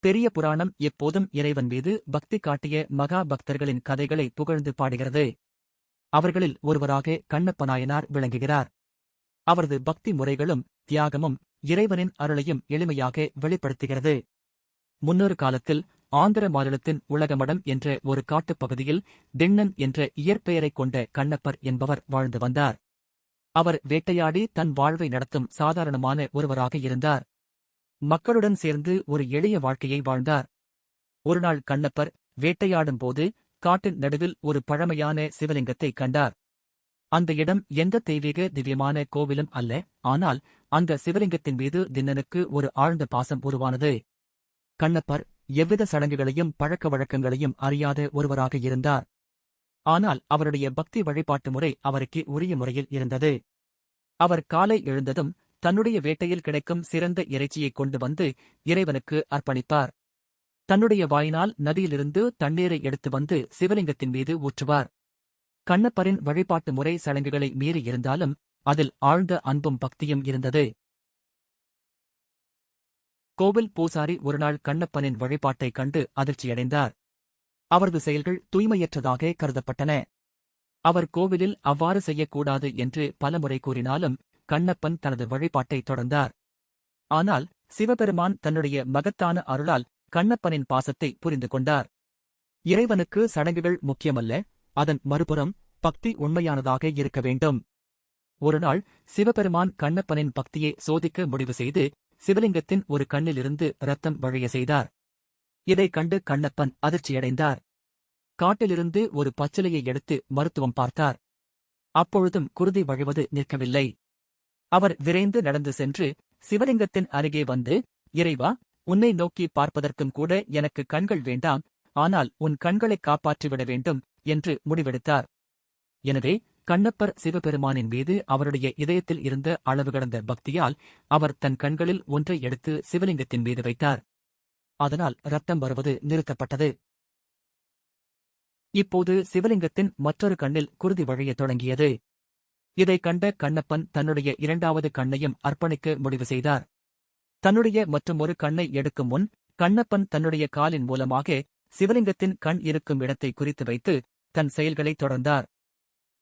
பெரிய புராணம் எப்போதும் இறைவன் மீது பக்தி காட்டிய மகா பக்தர்களின் கதைகளை புகழ்ந்து பாடுகிறது. அவர்களில் ஒருவராக கண்ணப்ப நாயனார் விளங்குகிறார். அவரது பக்தி முறைகளும் தியாகமும் இறைவனின் அருளையும் எளிமையாக வெளிப்படுத்துகிறது. முன்னொரு காலத்தில் ஆந்திர மாநிலத்தின் உலகமடம் என்ற ஒரு காட்டுப் பகுதியில் திண்ணன் என்ற இயற்பெயரைக் கொண்ட கண்ணப்பர் என்பவர் வாழ்ந்து வந்தார். அவர் வேட்டையாடி தன் வாழ்வை நடத்தும் சாதாரணமான ஒருவராக இருந்தார். மக்களுடன் சேர்ந்து ஒரு எளிய வாழ்க்கையை வாழ்ந்தார். ஒருநாள் கண்ணப்பர் வேட்டையாடும்போது காட்டின் நடுவில் ஒரு பழமையான சிவலிங்கத்தைக் கண்டார். அந்த இடம் எந்த தெய்வீக திவ்யமான கோவிலும் அல்ல, ஆனால் அந்த சிவலிங்கத்தின் மீது திண்ணனுக்கு ஒரு ஆழ்ந்த பாசம் உருவானது. கண்ணப்பர் எவ்வித சடங்குகளையும் பழக்க வழக்கங்களையும் அறியாத ஒருவராக இருந்தார். ஆனால் அவருடைய பக்தி வழிபாட்டு முறை அவருக்கு உரிய முறையில் இருந்தது. அவர் காலை எழுந்ததும் தன்னுடைய வேட்டையில் கிடைக்கும் சிறந்த இறைச்சியைக் கொண்டு வந்து இறைவனுக்கு அர்ப்பணிப்பார். தன்னுடைய வாயினால் நதியிலிருந்து தண்ணீரை எடுத்து வந்து சிவலிங்கத்தின் மீது ஊற்றுவார். கண்ணப்பரின் வழிபாட்டு முறை சடங்குகளை மீறி இருந்தாலும் அதில் ஆழ்ந்த அன்பும் பக்தியும் இருந்தது. கோவில் பூசாரி ஒருநாள் கண்ணப்பனின் வழிபாட்டைக் கண்டு அதிர்ச்சியடைந்தார். அவரது செயல்கள் தூய்மையற்றதாக கருதப்பட்டன. அவர் கோவிலில் அவ்வாறு செய்யக்கூடாது என்று பலமுறை கூறினாலும் கண்ணப்பன் தனது வழிபாட்டை தொடர்ந்தார். ஆனால் சிவபெருமான் தன்னுடைய மகத்தான அருளால் கண்ணப்பனின் பாசத்தை புரிந்து கொண்டார். இறைவனுக்கு சடங்குகள் முக்கியமல்ல, அதன் மறுபுறம் பக்தி உண்மையானதாக இருக்க வேண்டும். ஒருநாள் சிவபெருமான் கண்ணப்பனின் பக்தியை சோதிக்க முடிவு செய்து சிவலிங்கத்தின் ஒரு கண்ணிலிருந்து இரத்தம் வழிய செய்தார். இதைக் கண்டு கண்ணப்பன் அதிர்ச்சியடைந்தார். காட்டிலிருந்து ஒரு பச்சிலையை எடுத்து மருத்துவம் பார்த்தார். அப்பொழுதும் குருதி வழிவது நிற்கவில்லை. அவர் விரைந்து நடந்து சென்று சிவலிங்கத்தின் அருகே வந்து, இறைவா, உன்னை நோக்கி பார்ப்பதற்கும் கூட எனக்கு கண்கள் வேண்டாம், ஆனால் உன் கண்களைக் காப்பாற்றிவிட வேண்டும் என்று முடிவெடுத்தார். எனவே கண்ணப்பர் சிவபெருமானின் மீது அவருடைய இதயத்தில் இருந்த அளவு கடந்த பக்தியால் அவர் தன் கண்களில் ஒன்றை எடுத்து சிவலிங்கத்தின் மீது வைத்தார். அதனால் இரத்தம் வருவது நிறுத்தப்பட்டது. இப்போது சிவலிங்கத்தின் மற்றொரு கண்ணில் குருதி வழியத் தொடங்கியது. இதைக் கண்ட கண்ணப்பன் தன்னுடைய இரண்டாவது கண்ணையும் அர்ப்பணிக்க முடிவு செய்தார். தன்னுடைய மற்றுமொரு கண்ணை எடுக்கும் முன் கண்ணப்பன் தன்னுடைய காலின் மூலமாக சிவலிங்கத்தின் கண் இருக்கும் இடத்தை குறித்து வைத்து தன் செயல்களை தொடர்ந்தார்.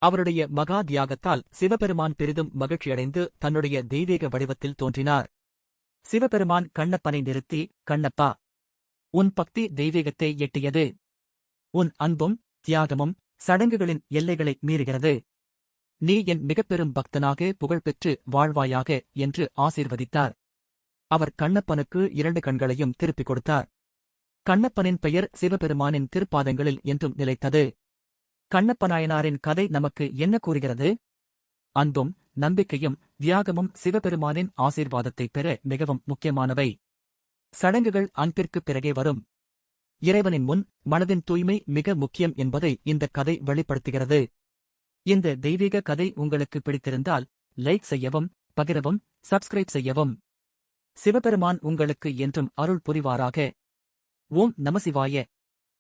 அவருடைய மகா தியாகத்தால் சிவபெருமான் பெரிதும் மகிழ்ச்சியடைந்து தன்னுடைய தெய்வீக வடிவத்தில் தோன்றினார். சிவபெருமான் கண்ணப்பனை நிறுத்தி, கண்ணப்பா, உன் பக்தி தெய்வீகத்தை எட்டியது. உன் அன்பும் தியாகமும் சடங்குகளின் எல்லைகளை மீறுகிறது. நீ என் மிகப்பெரும் பக்தனாக புகழ்பெற்று வாழ்வாயாக என்று ஆசீர்வதித்தார். அவர் கண்ணப்பனுக்கு 2 கண்களையும் திருப்பிக் கொடுத்தார். கண்ணப்பனின் பெயர் சிவபெருமானின் திருப்பாதங்களில் என்றும் நிலைத்தது. கண்ணப்பநாயனாரின் கதை நமக்கு என்ன கூறுகிறது? அன்பும் நம்பிக்கையும் தியாகமும் சிவபெருமானின் ஆசீர்வாதத்தைப் பெற மிகவும் முக்கியமானவை. சடங்குகள் அன்பிற்குப் பிறகே வரும். இறைவனின் முன் மனதின் தூய்மை மிக முக்கியம் என்பதை இந்த கதை வெளிப்படுத்துகிறது. இந்த தெய்வீக கதை உங்களுக்கு பிடித்திருந்தால் லைக் செய்யவும், பகிரவும், சப்ஸ்கிரைப் செய்யவும். சிவபெருமான் உங்களுக்கு என்றும் அருள் புரிவாராக. ஓம் நமசிவாய.